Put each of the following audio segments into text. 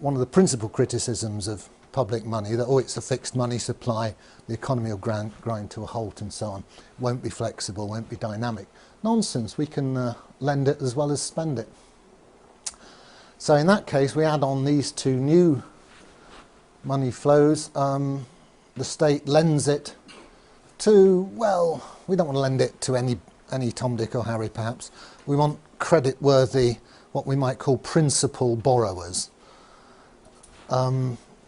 one of the principal criticisms of public money, that, oh, it's a fixed money supply, the economy will grind to a halt and so on, won't be flexible, won't be dynamic. Nonsense, we can lend it as well as spend it. So in that case, we add on these two new money flows. The state lends it to, well, we don't want to lend it to any Tom, Dick or Harry perhaps. We want credit-worthy, what we might call principal borrowers.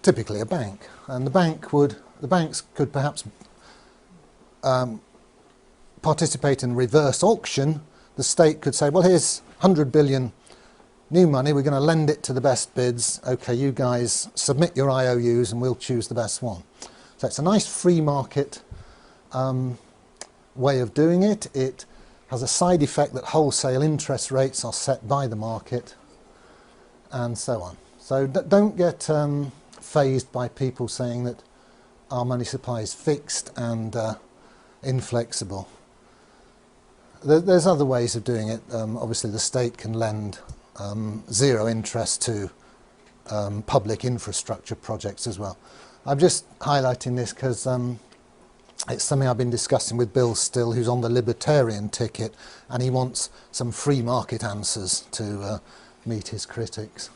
Typically a bank. And the banks could perhaps participate in reverse auction. The state could say, well, here's 100 billion new money, we're going to lend it to the best bids. Okay, you guys submit your IOUs and we'll choose the best one. So it's a nice free market way of doing it. It has a side effect that wholesale interest rates are set by the market and so on. So don't get fazed by people saying that our money supply is fixed and inflexible. There's other ways of doing it. Obviously the state can lend zero interest to public infrastructure projects as well. I'm just highlighting this because it's something I've been discussing with Bill Still, who's on the libertarian ticket, and he wants some free market answers to meet his critics.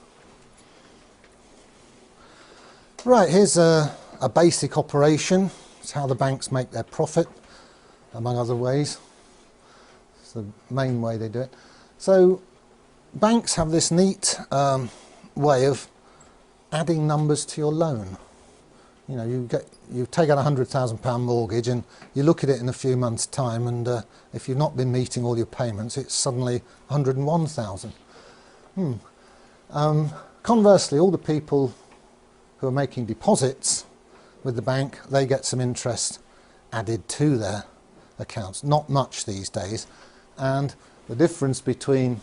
Right, here's a basic operation. It's how the banks make their profit, among other ways. It's the main way they do it. So banks have this neat way of adding numbers to your loan. You know, you take out a £100,000 mortgage and you look at it in a few months' time, and if you've not been meeting all your payments, it's suddenly 101,000. Conversely, all the people who are making deposits with the bank, they get some interest added to their accounts. Not much these days, and the difference between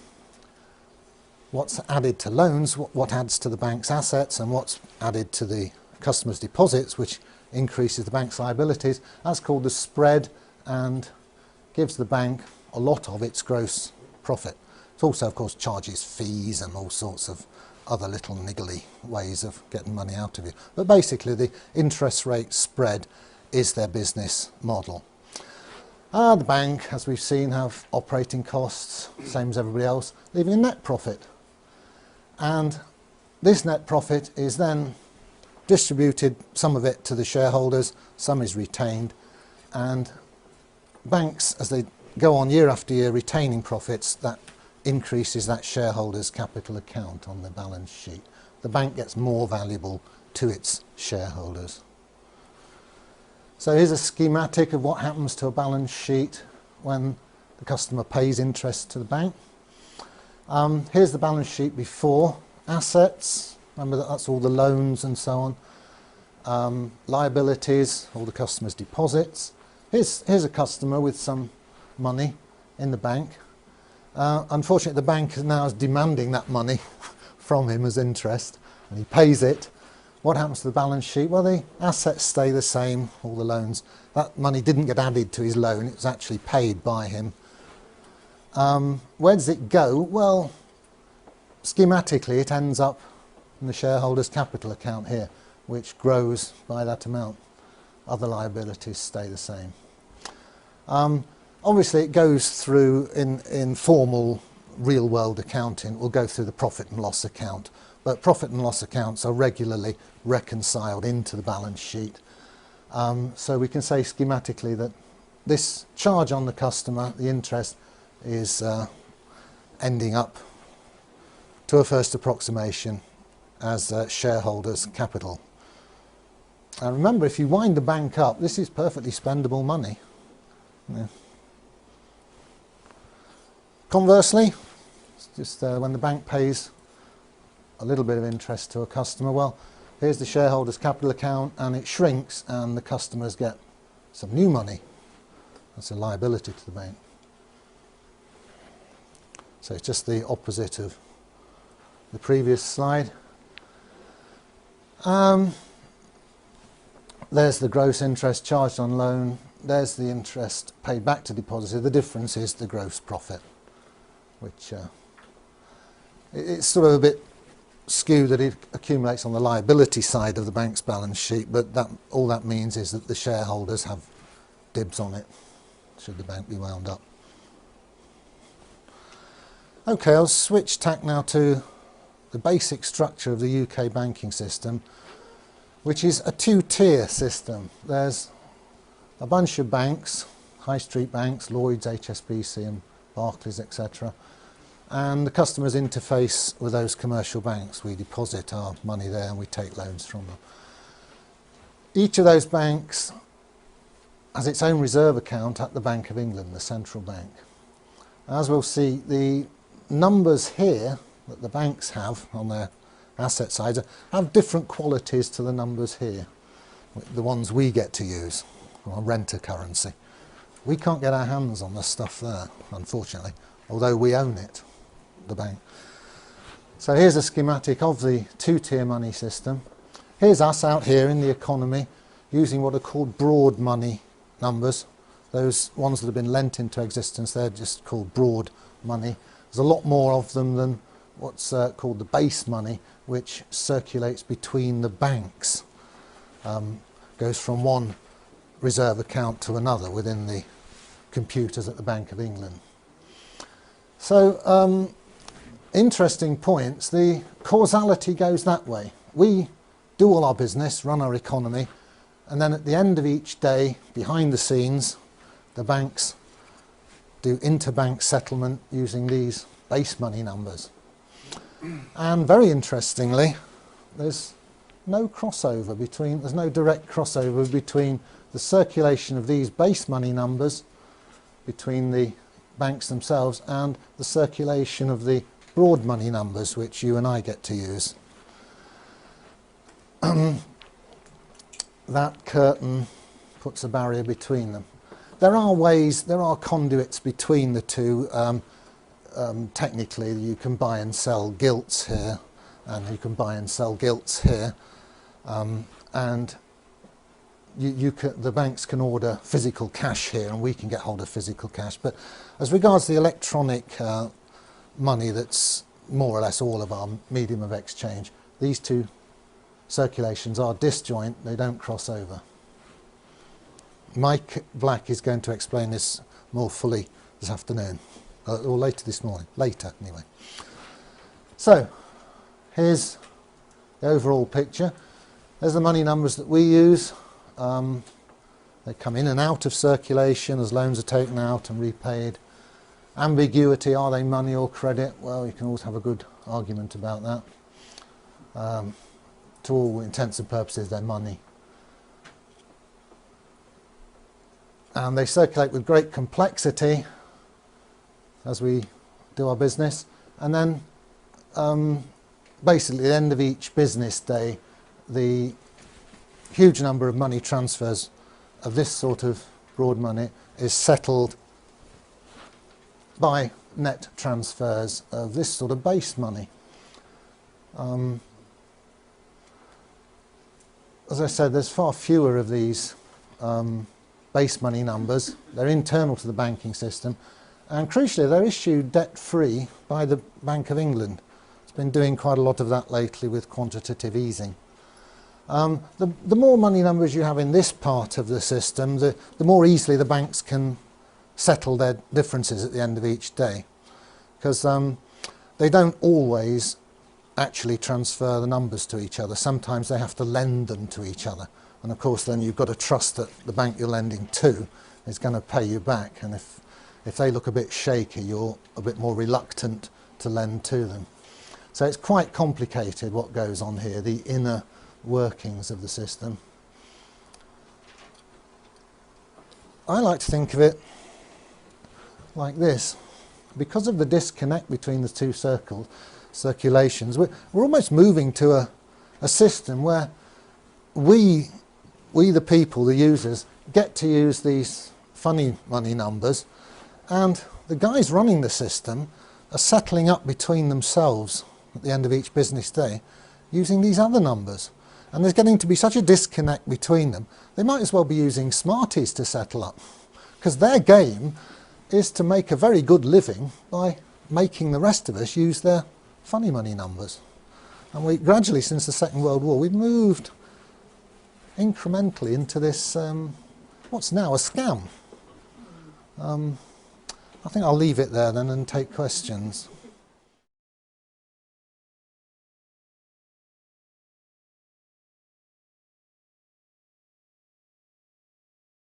what's added to loans, what adds to the bank's assets, and what's added to the customers' deposits, which increases the bank's liabilities, that's called the spread, and gives the bank a lot of its gross profit. It also, of course, charges fees and all sorts of other little niggly ways of getting money out of you. But basically the interest rate spread is their business model. The bank, as we've seen, have operating costs, same as everybody else, leaving a net profit. And this net profit is then distributed, some of it to the shareholders, some is retained, and banks, as they go on year after year retaining profits, that increases that shareholders' capital account on the balance sheet. The bank gets more valuable to its shareholders. So here's a schematic of what happens to a balance sheet when the customer pays interest to the bank. Here's the balance sheet before assets. Remember that's all the loans and so on. Liabilities, all the customer's deposits. Here's a customer with some money in the bank. Unfortunately, the bank now is demanding that money from him as interest, and he pays it. What happens to the balance sheet? Well, the assets stay the same, all the loans. That money didn't get added to his loan, it was actually paid by him. Where does it go? Well, schematically, it ends up in the shareholders' capital account here, which grows by that amount. Other liabilities stay the same. Obviously, it goes through, in formal real-world accounting, it will go through the profit and loss account. But profit and loss accounts are regularly reconciled into the balance sheet. So we can say schematically that this charge on the customer, the interest, is ending up, to a first approximation, as shareholders' capital. And remember, if you wind the bank up, this is perfectly spendable money. Yeah. Conversely, it's just when the bank pays a little bit of interest to a customer, well, here's the shareholders' capital account, and it shrinks, and the customers get some new money. That's a liability to the bank. So it's just the opposite of the previous slide. There's the gross interest charged on loan. There's the interest paid back to depositor. The difference is the gross profit, which it's sort of a bit skew that it accumulates on the liability side of the bank's balance sheet, but all that means is that the shareholders have dibs on it, should the bank be wound up. Okay, I'll switch tack now to the basic structure of the UK banking system, which is a two-tier system. There's a bunch of banks, high street banks, Lloyds, HSBC and Barclays, etc. And the customers interface with those commercial banks. We deposit our money there and we take loans from them. Each of those banks has its own reserve account at the Bank of England, the central bank. As we'll see, the numbers here that the banks have on their asset side have different qualities to the numbers here, the ones we get to use, our renter currency. We can't get our hands on the stuff there, unfortunately, although we own it, the bank. So here's a schematic of the two-tier money system. Here's us out here in the economy using what are called broad money numbers. Those ones that have been lent into existence, they're just called broad money. There's a lot more of them than what's called the base money, which circulates between the banks. Goes from one reserve account to another within the computers at the Bank of England. So, interesting points. The causality goes that way. We do all our business, run our economy, and then at the end of each day, behind the scenes, the banks do interbank settlement using these base money numbers. And very interestingly, there's no crossover between, there's no direct crossover between the circulation of these base money numbers between the banks themselves and the circulation of the broad money numbers which you and I get to use. That curtain puts a barrier between them. There are ways, there are conduits between the two. Technically, you can buy and sell gilts here, and you can buy and sell gilts here, and the banks can order physical cash here, and we can get hold of physical cash. But as regards the electronic money, that's more or less all of our medium of exchange, these two circulations are disjoint; they don't cross over. Mike Black is going to explain this more fully this afternoon, or later this morning, later anyway. So, here's the overall picture. There's the money numbers that we use. They come in and out of circulation as loans are taken out and repaid. Ambiguity, are they money or credit? Well, you can always have a good argument about that. To all intents and purposes, they're money. And they circulate with great complexity as we do our business. And then basically at the end of each business day, the huge number of money transfers of this sort of broad money is settled by net transfers of this sort of base money. As I said, there's far fewer of these base money numbers. They're internal to the banking system, and crucially they're issued debt-free by the Bank of England. It's been doing quite a lot of that lately with quantitative easing. The more money numbers you have in this part of the system, the more easily the banks can settle their differences at the end of each day, because they don't always actually transfer the numbers to each other. Sometimes they have to lend them to each other, and of course then you've got to trust that the bank you're lending to is going to pay you back, and if they look a bit shaky, you're a bit more reluctant to lend to them. So it's quite complicated what goes on here, the inner workings of the system. I like to think of it like this. Because of the disconnect between the two circulations, we're almost moving to a system where we the people, the users, get to use these funny money numbers, and the guys running the system are settling up between themselves at the end of each business day using these other numbers. And there's getting to be such a disconnect between them, they might as well be using Smarties to settle up, because their game is to make a very good living by making the rest of us use their funny money numbers. And we gradually, since the Second World War, we've moved incrementally into this, what's now a scam. I think I'll leave it there then and take questions.